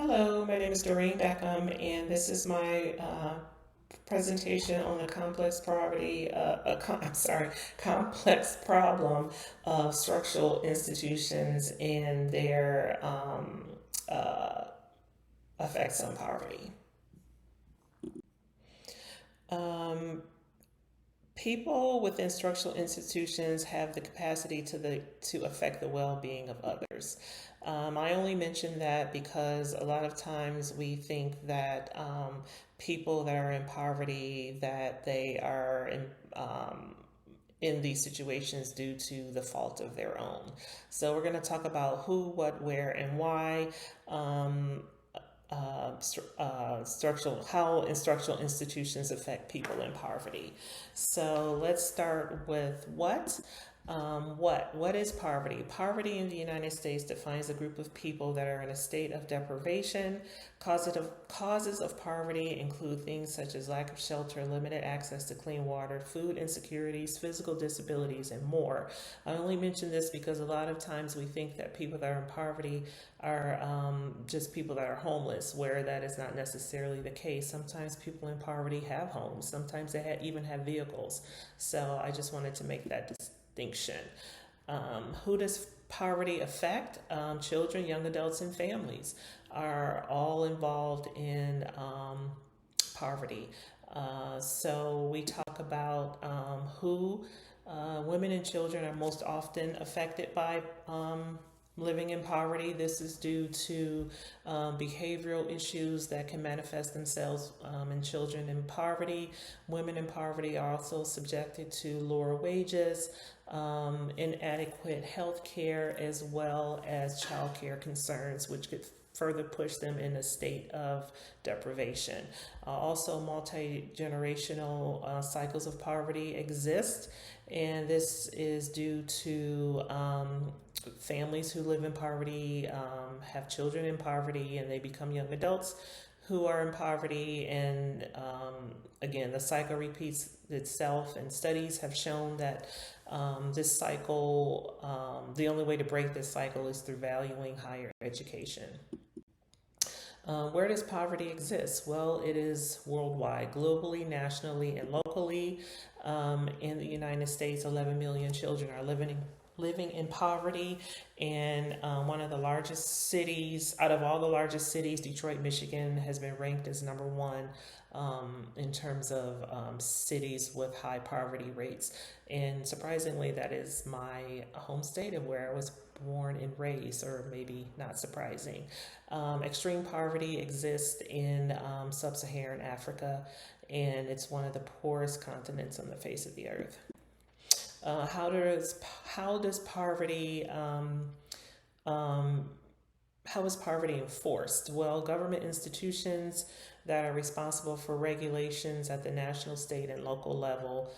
Hello, my name is Doreen Beckham, and this is my presentation on the complex poverty, I'm sorry, complex problem of structural institutions and their uh, effects on poverty. Um, People within structural institutions have the capacity to affect the well-being of others. I only mention that because a lot of times we think that people that are in poverty that they are in these situations due to the fault of their own. So we're going to talk about who, what, where, and why. Um, Structural how instructional institutions affect people in poverty. So let's start with what. What is poverty? Poverty in the United States defines a group of people that are in a state of deprivation. Causes of poverty include things such as lack of shelter, limited access to clean water, food insecurities, physical disabilities, and more. I only mention this because a lot of times we think that people that are in poverty are just people that are homeless, where that is not necessarily the case. Sometimes people in poverty have homes. Sometimes they even have vehicles. So I just wanted to make that distinction. Who does poverty affect? Children, young adults, and families are all involved in poverty. So we talk about who women and children are most often affected by living in poverty. This is due to behavioral issues that can manifest themselves in children in poverty. Women in poverty are also subjected to lower wages, inadequate health care, as well as child care concerns, which could further push them in a state of deprivation. Also, multi-generational cycles of poverty exist, and this is due to families who live in poverty, have children in poverty, and they become young adults who are in poverty. And again, the cycle repeats itself, and studies have shown that this cycle, the only way to break this cycle is through valuing higher education. Where does poverty exist? Well, it is worldwide, globally, nationally, and locally. In the United States, 11 million children are living in poverty. And one of the largest cities, out of all the largest cities, Detroit, Michigan, has been ranked as number one in terms of cities with high poverty rates. And surprisingly, that is my home state of where I was born and raised, or maybe not surprising. Extreme poverty exists in sub-Saharan Africa, and it's one of the poorest continents on the face of the earth. How does poverty um, how is poverty enforced? Well, government institutions that are responsible for regulations at the national, state, and local level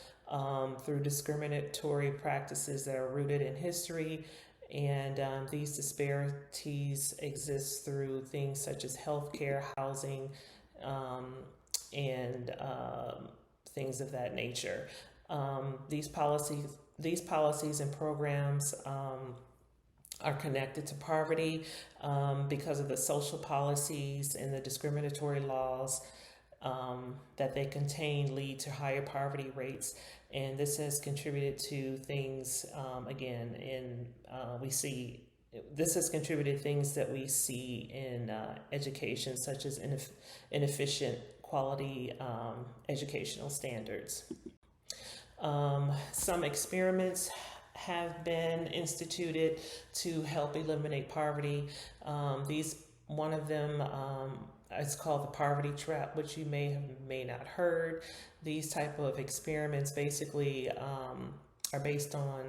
through discriminatory practices that are rooted in history. And these disparities exist through things such as healthcare, housing, um, and things of that nature. These policies and programs are connected to poverty because of the social policies and the discriminatory laws that they contain lead to higher poverty rates. And this has contributed to things, again, in we see this has contributed things that we see in education, such as inefficient quality educational standards. Some experiments have been instituted to help eliminate poverty. One of them is called the poverty trap, which you may not heard. These type of experiments basically are based on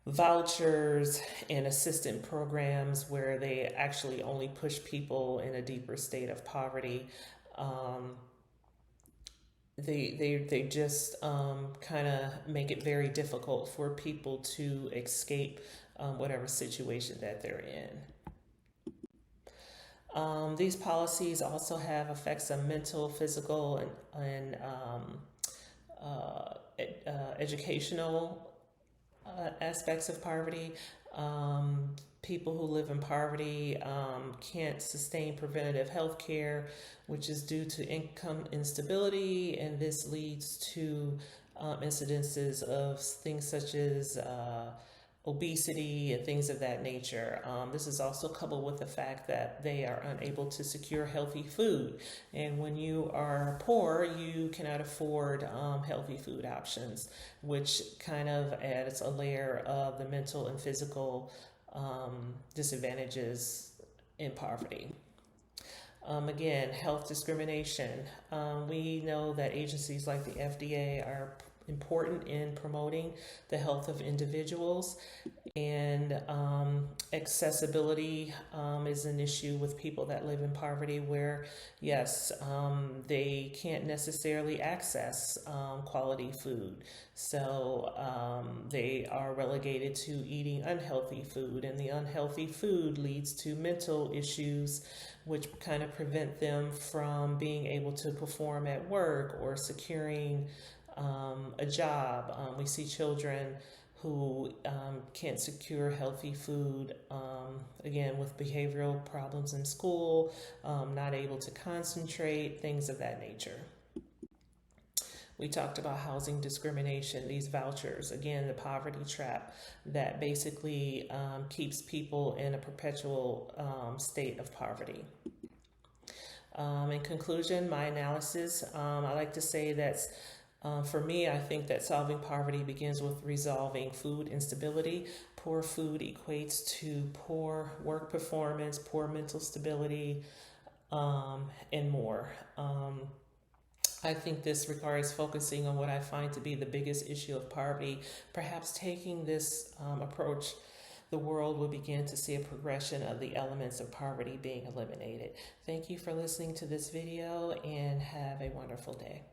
vouchers and assistance programs where they actually only push people in a deeper state of poverty. Um, they just kind of make it very difficult for people to escape whatever situation that they're in. These policies also have effects on mental, physical, and educational aspects of poverty. Um, People who live in poverty can't sustain preventative health care, which is due to income instability, and this leads to incidences of things such as obesity and things of that nature. This is also coupled with the fact that they are unable to secure healthy food. And when you are poor, you cannot afford healthy food options, which kind of adds a layer of the mental and physical disadvantages in poverty. Again, health discrimination. We know that agencies like the FDA are important in promoting the health of individuals, and accessibility is an issue with people that live in poverty where, yes, they can't necessarily access quality food. So they are relegated to eating unhealthy food, and the unhealthy food leads to mental issues, which kind of prevent them from being able to perform at work or securing a job. We see children who can't secure healthy food, again, with behavioral problems in school, not able to concentrate, things of that nature. We talked about housing discrimination, these vouchers, again, the poverty trap that basically keeps people in a perpetual state of poverty. In conclusion, my analysis, I like to say that for me, I think that solving poverty begins with resolving food instability. Poor food equates to poor work performance, poor mental stability, and more. I think this requires focusing on what I find to be the biggest issue of poverty. Perhaps taking this approach, the world will begin to see a progression of the elements of poverty being eliminated. Thank you for listening to this video, and have a wonderful day.